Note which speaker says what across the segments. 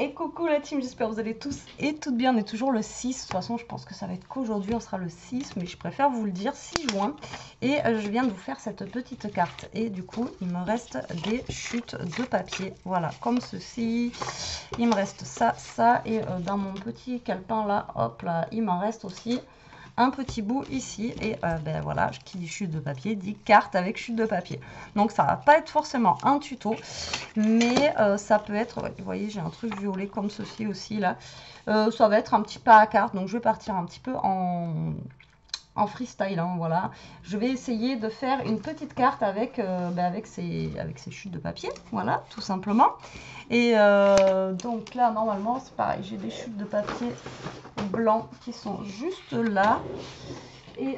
Speaker 1: Et coucou la team, j'espère que vous allez tous et toutes bien. On est toujours le 6. De toute façon, je pense que ça va être qu'aujourd'hui, on sera le 6, mais je préfère vous le dire 6 juin. Et je viens de vous faire cette petite carte. Et du coup, il me reste des chutes de papier. Voilà, comme ceci. Il me reste ça, ça. Et dans mon petit calepin là, hop là, il m'en reste aussi un petit bout ici. Et ben voilà, qui dit chute de papier dit carte avec chute de papier. Donc ça va pas être forcément un tuto, mais ça peut être, ouais, vous voyez, j'ai un truc violet comme ceci aussi là. Ça va être un petit pas à carte, donc je vais partir un petit peu en freestyle, hein, voilà. Je vais essayer de faire une petite carte avec, avec ces chutes de papier, voilà, tout simplement. Et donc là, normalement, c'est pareil, j'ai des chutes de papier blanc qui sont juste là. Et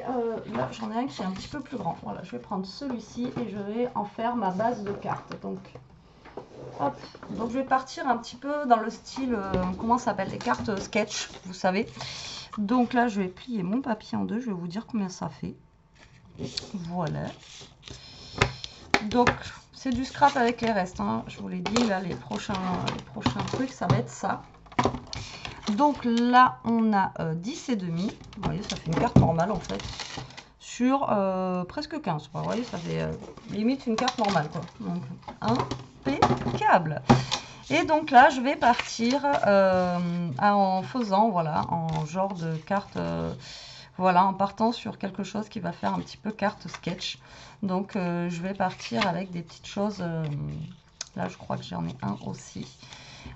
Speaker 1: là, j'en ai un qui est un petit peu plus grand. Voilà, je vais prendre celui-ci et je vais en faire ma base de carte. Donc, hop. Donc, je vais partir un petit peu dans le style, comment ça s'appelle, les cartes sketch, vous savez. Donc là, je vais plier mon papier en deux. Je vais vous dire combien ça fait. Voilà. Donc, c'est du scrap avec les restes, hein. Je vous l'ai dit, là, les prochains trucs, ça va être ça. Donc là, on a 10 et demi. Vous voyez, ça fait une carte normale en fait. Sur presque 15. Vous voyez, ça fait limite une carte normale, quoi. Donc, impeccable. Et donc là, je vais partir en faisant, voilà, en genre de carte, voilà, en partant sur quelque chose qui va faire un petit peu carte sketch. Donc, je vais partir avec des petites choses. Là, je crois que j'en ai un aussi.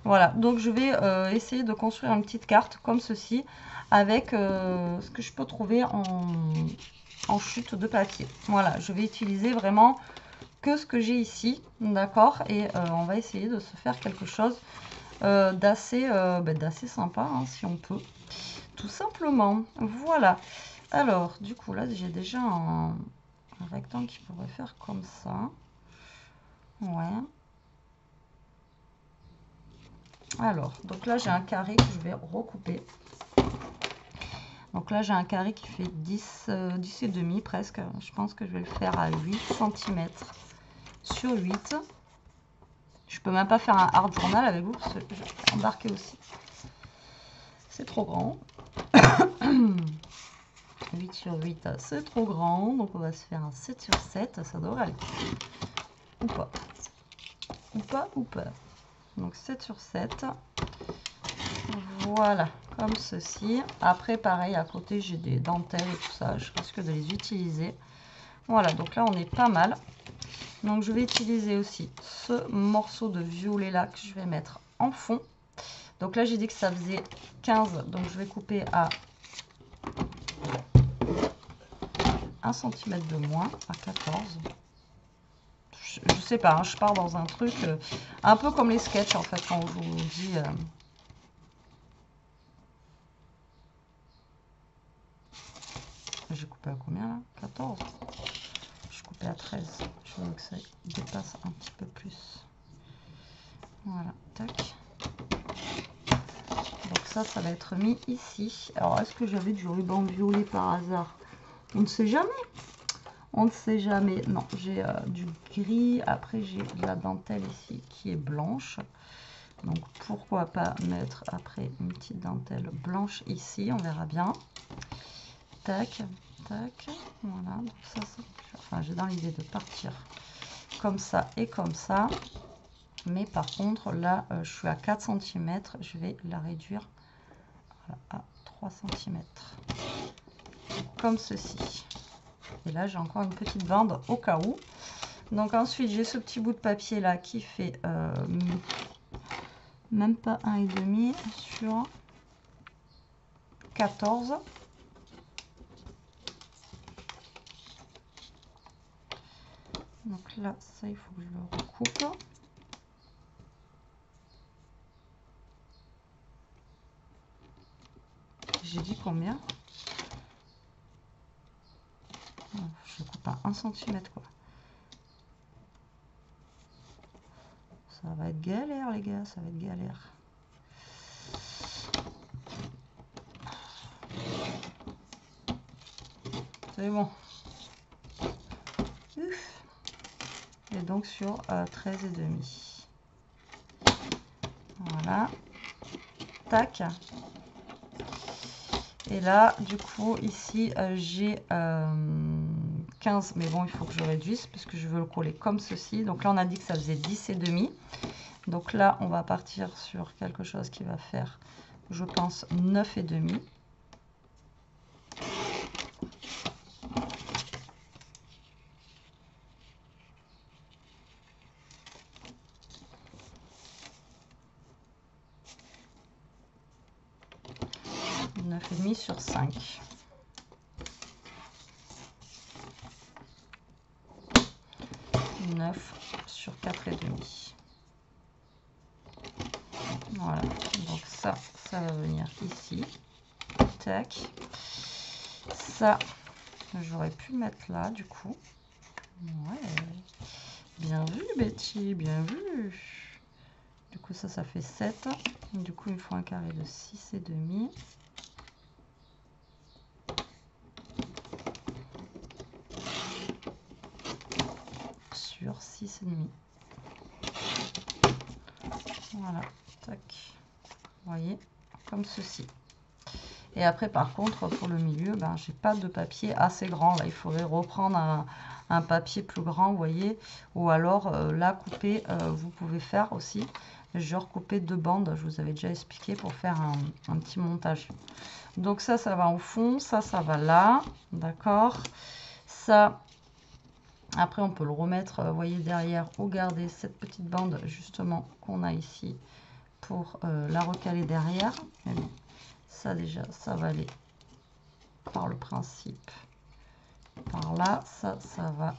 Speaker 1: Voilà, donc je vais essayer de construire une petite carte comme ceci avec ce que je peux trouver en chute de papier. Voilà, je vais utiliser vraiment que ce que j'ai ici, d'accord, et on va essayer de se faire quelque chose d'assez sympa, hein, si on peut, tout simplement. Voilà, alors du coup là j'ai déjà un rectangle qui pourrait faire comme ça. Ouais. Alors, donc là j'ai un carré que je vais recouper. Donc là j'ai un carré qui fait 10 et demi presque. Je pense que je vais le faire à 8 cm sur 8. Je peux même pas faire un hard journal avec vous parce que je vais embarquer aussi. C'est trop grand. 8 sur 8, c'est trop grand. Donc on va se faire un 7 sur 7. Ça devrait aller. Ou pas. Ou pas, ou pas. Donc 7 sur 7. Voilà, comme ceci. Après, pareil, à côté, j'ai des dentelles et tout ça. Je risque de les utiliser. Voilà, donc là, on est pas mal. Donc, je vais utiliser aussi ce morceau de violet là que je vais mettre en fond. Donc là, j'ai dit que ça faisait 15. Donc, je vais couper à 1 cm de moins, à 14. Je sais pas, hein, je pars dans un truc un peu comme les sketchs, en fait, quand je vous dis... J'ai coupé à combien là? 14. Je coupais à 13. Je veux que ça dépasse un petit peu plus. Voilà, tac. Donc ça va être mis ici. Alors, est-ce que j'avais du ruban violet par hasard? On ne sait jamais. On ne sait jamais. Non, j'ai du gris. Après, j'ai de la dentelle ici qui est blanche. Donc, pourquoi pas mettre après une petite dentelle blanche ici. On verra bien. Tac, tac. Voilà. Donc ça, enfin, j'ai dans l'idée de partir comme ça et comme ça. Mais par contre, là, je suis à 4 cm. Je vais la réduire à 3 cm. Comme ceci. Et là, j'ai encore une petite bande au cas où. Donc ensuite, j'ai ce petit bout de papier là qui fait même pas 1,5 sur 14. Donc là, ça, il faut que je le recoupe. J'ai dit combien? Je coupe à 1 cm quoi. Ça va être galère les gars, ça va être galère. C'est bon. Ouf. Et donc sur 13,5. Voilà. tac. Et là, du coup, ici, j'ai 15, mais bon, il faut que je réduise parce que je veux le coller comme ceci. Donc là, on a dit que ça faisait 10 et demi. Donc là, on va partir sur quelque chose qui va faire, je pense, 9 et demi. Et demi sur 5. Sur 4 et demi. Voilà, donc ça va venir ici. Tac. Ça, j'aurais pu le mettre là, du coup. Ouais. Bien vu, Betty, bien vu. Du coup, ça fait 7. Du coup, il me faut un carré de 6 et demi. Sur 6 et demi. Voilà, tac. Vous voyez, comme ceci. Et après, par contre, pour le milieu, ben, j'ai pas de papier assez grand. Là, il faudrait reprendre un papier plus grand, vous voyez. Ou alors, là, couper, vous pouvez faire aussi. Genre couper 2 bandes, je vous avais déjà expliqué, pour faire un petit montage. Donc ça va au fond, ça va là. D'accord. Ça, après, on peut le remettre, vous voyez, derrière, ou garder cette petite bande, justement, qu'on a ici, pour la recaler derrière. Mais bon, ça déjà, ça va aller par le principe par là, ça va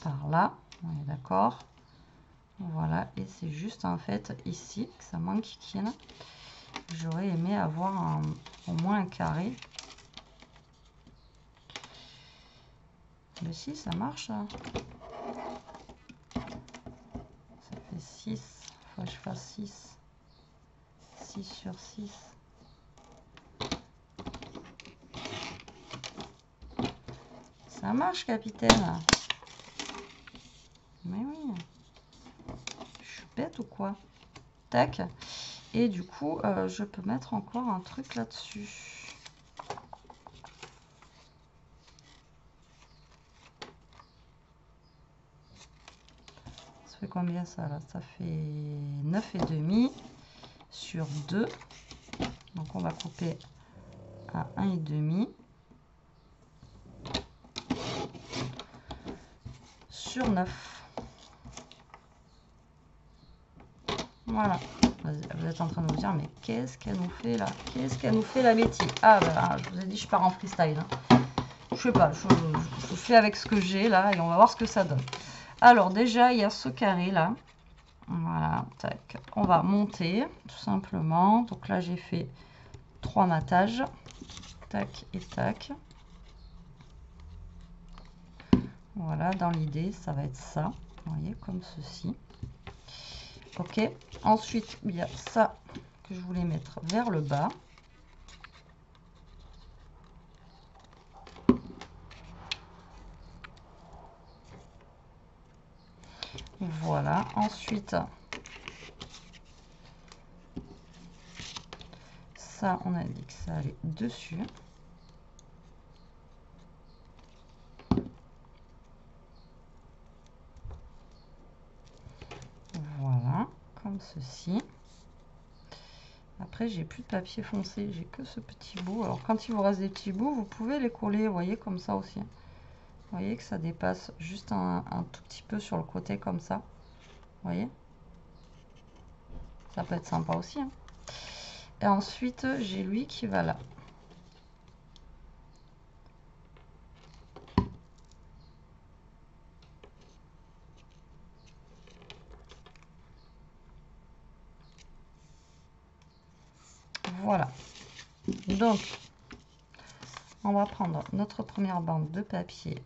Speaker 1: par là, on est d'accord. Voilà, et c'est juste en fait ici que ça m'enquiquine. J'aurais aimé avoir au moins un carré. Mais si, ça marche, ça. Ça fait 6, il faut que je fasse 6. 6 sur 6. Ça marche, capitaine. Mais oui. Je suis bête ou quoi? Tac. Et du coup, je peux mettre encore un truc là-dessus. Ça fait combien ça là? Ça fait 9 et demi sur 2. Donc on va couper à 1 et demi. Sur 9. Voilà. Vous êtes en train de vous dire, mais qu'est-ce qu'elle nous fait là? Qu'est-ce qu'elle nous fait la Betty? Ah bah, je vous ai dit, je pars en freestyle. Hein. Je sais pas, je fais avec ce que j'ai là et on va voir ce que ça donne. Alors déjà, il y a ce carré là. Voilà, tac. On va monter tout simplement. Donc là, j'ai fait 3 matages. Tac et tac. Voilà, dans l'idée, ça va être ça. Vous voyez, comme ceci. Ok. Ensuite, il y a ça que je voulais mettre vers le bas. Voilà. Ensuite, ça, on a dit que ça allait dessus. Voilà, comme ceci. Après, j'ai plus de papier foncé, j'ai que ce petit bout. Alors, quand il vous reste des petits bouts, vous pouvez les coller, vous voyez, comme ça aussi. Vous voyez que ça dépasse juste un tout petit peu sur le côté, comme ça. Vous voyez? Ça peut être sympa aussi. Hein. Et ensuite, j'ai lui qui va là. Voilà. Donc, on va prendre notre première bande de papier.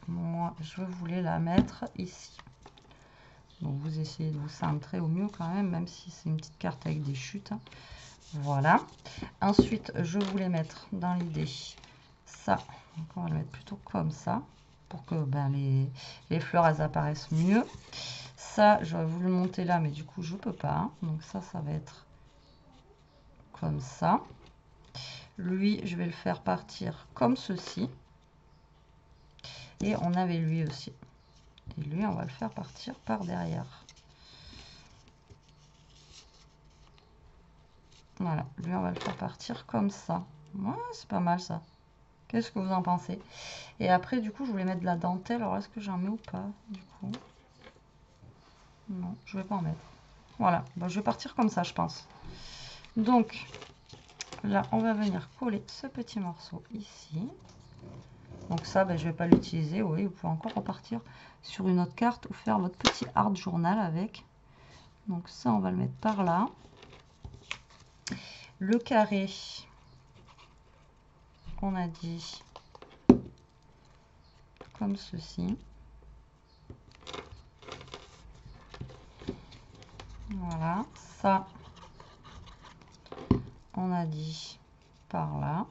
Speaker 1: Moi, je voulais la mettre ici. Donc, vous essayez de vous centrer au mieux quand même si c'est une petite carte avec des chutes. Hein. Voilà. Ensuite, je voulais mettre dans l'idée ça. Donc, on va le mettre plutôt comme ça pour que ben, les fleurs elles apparaissent mieux. Ça, j'aurais voulu monter là, mais du coup, je peux pas. Hein. Donc ça va être comme ça. Lui, je vais le faire partir comme ceci. Et on avait lui aussi. Et lui, on va le faire partir par derrière. Voilà, lui, on va le faire partir comme ça. Ouais, c'est pas mal ça. Qu'est-ce que vous en pensez? Et après, du coup, je voulais mettre de la dentelle. Alors, est-ce que j'en mets ou pas, du coup? Non, je vais pas en mettre. Voilà, bon, je vais partir comme ça, je pense. Donc, là, on va venir coller ce petit morceau ici. Donc ça, ben, je vais pas l'utiliser. Oui, vous pouvez encore repartir sur une autre carte ou faire votre petit art journal avec. Donc ça, on va le mettre par là. Le carré, on a dit comme ceci. Voilà, ça, on a dit par là.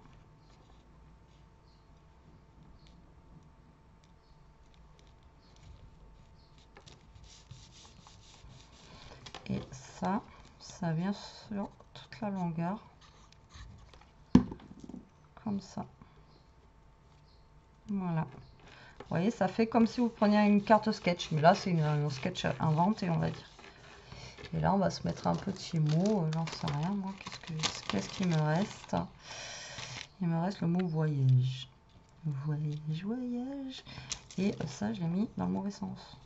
Speaker 1: Et ça vient sur toute la longueur, comme ça. Voilà. Vous voyez, ça fait comme si vous preniez une carte sketch, mais là, c'est une sketch inventée, on va dire. Et là, on va se mettre un petit mot, j'en sais rien, moi, qu'est-ce qu'il me reste? Il me reste le mot voyage. Voyage, voyage. Et ça, je l'ai mis dans le mauvais sens.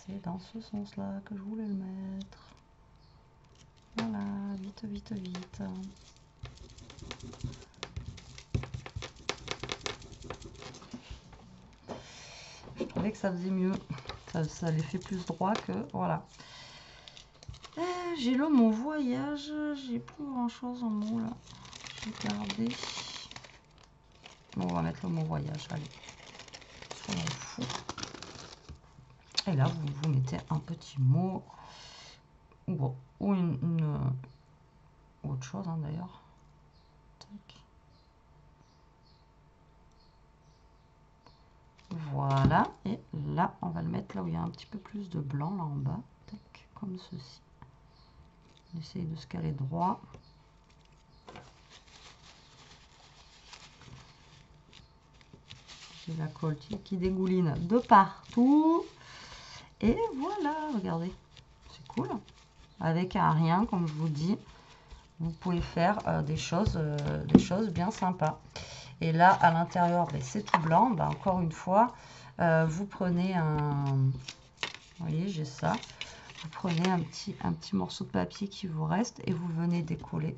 Speaker 1: C'est dans ce sens-là que je voulais le mettre. Voilà, vite, vite, vite. Je trouvais que ça faisait mieux. Ça les fait plus droit que... Voilà. J'ai le mot voyage. J'ai plus grand-chose en mots, là. J'ai gardé... Bon, on va mettre le mot voyage, allez. On s'en fout. Et là, vous mettez un petit mot ou une autre chose, hein, d'ailleurs. Voilà. Et là, on va le mettre là où il y a un petit peu plus de blanc, là en bas. Tac, comme ceci. On essaye de se caler droit. J'ai la colle qui dégouline de partout. Et voilà, regardez. C'est cool. Avec un rien, comme je vous dis, vous pouvez faire des choses bien sympas. Et là, à l'intérieur, ben, c'est tout blanc. Ben, encore une fois, vous prenez un... Vous voyez, j'ai ça. Vous prenez un petit morceau de papier qui vous reste et vous venez décorer.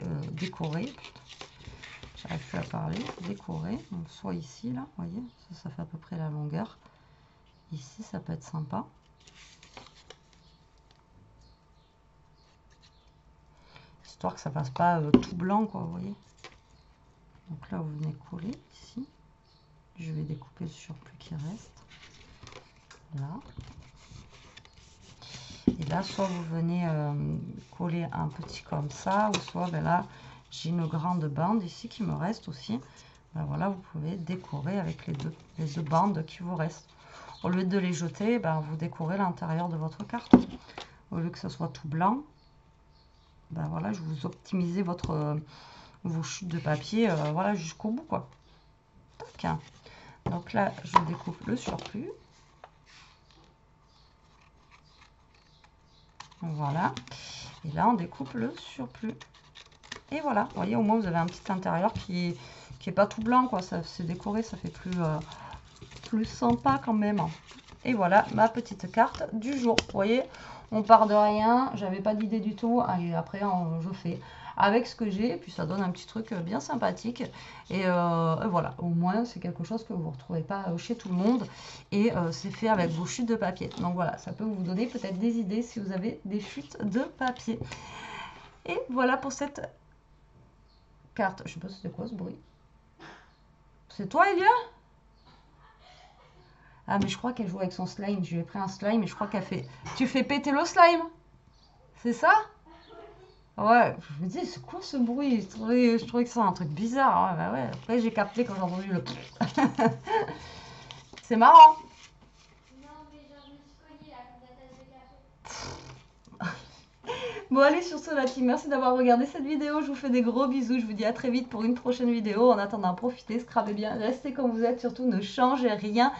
Speaker 1: J'arrive plus à parler. Décorer. Donc, soit ici, là, vous voyez, ça fait à peu près la longueur. Ici, ça peut être sympa. Histoire que ça passe pas tout blanc, quoi, vous voyez. Donc là, vous venez coller ici. Je vais découper le surplus qui reste. Là. Et là, soit vous venez coller un petit comme ça, ou soit, ben là, j'ai une grande bande ici qui me reste aussi. Ben voilà, vous pouvez décorer avec les deux bandes qui vous restent. Au lieu de les jeter, ben, vous décorez l'intérieur de votre carte. Au lieu que ce soit tout blanc, ben voilà, je vous optimisez vos chutes de papier voilà, jusqu'au bout, quoi. Tac. Donc là, je découpe le surplus. Voilà. Et là, on découpe le surplus. Et voilà, vous voyez, au moins, vous avez un petit intérieur qui est pas tout blanc, quoi. Ça c'est décoré, ça fait plus sympa quand même. Et voilà, ma petite carte du jour. Vous voyez, on part de rien. J'avais pas d'idée du tout. Et après, je fais avec ce que j'ai. Et puis, ça donne un petit truc bien sympathique. Et voilà, au moins, c'est quelque chose que vous ne retrouvez pas chez tout le monde. Et c'est fait avec vos chutes de papier. Donc voilà, ça peut vous donner peut-être des idées si vous avez des chutes de papier. Et voilà pour cette carte. Je sais pas si c'est quoi ce bruit. C'est toi, Elia? Ah, mais je crois qu'elle joue avec son slime. Je lui ai pris un slime et je crois qu'elle fait... Tu fais péter le slime? C'est ça? Ouais, je me dis, c'est quoi ce bruit? Je trouvais que c'était un truc bizarre. Ouais, bah ouais. Après, j'ai capté quand j'ai entendu le... C'est marrant.
Speaker 2: Non, mais genre, je me suis cognée là, comme la tasse de café.
Speaker 1: Bon allez, sur ce la team, merci d'avoir regardé cette vidéo, je vous fais des gros bisous, je vous dis à très vite pour une prochaine vidéo. En attendant, profitez, scrapez bien, restez comme vous êtes, surtout ne changez rien,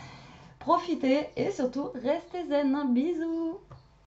Speaker 1: profitez et surtout restez zen, bisous.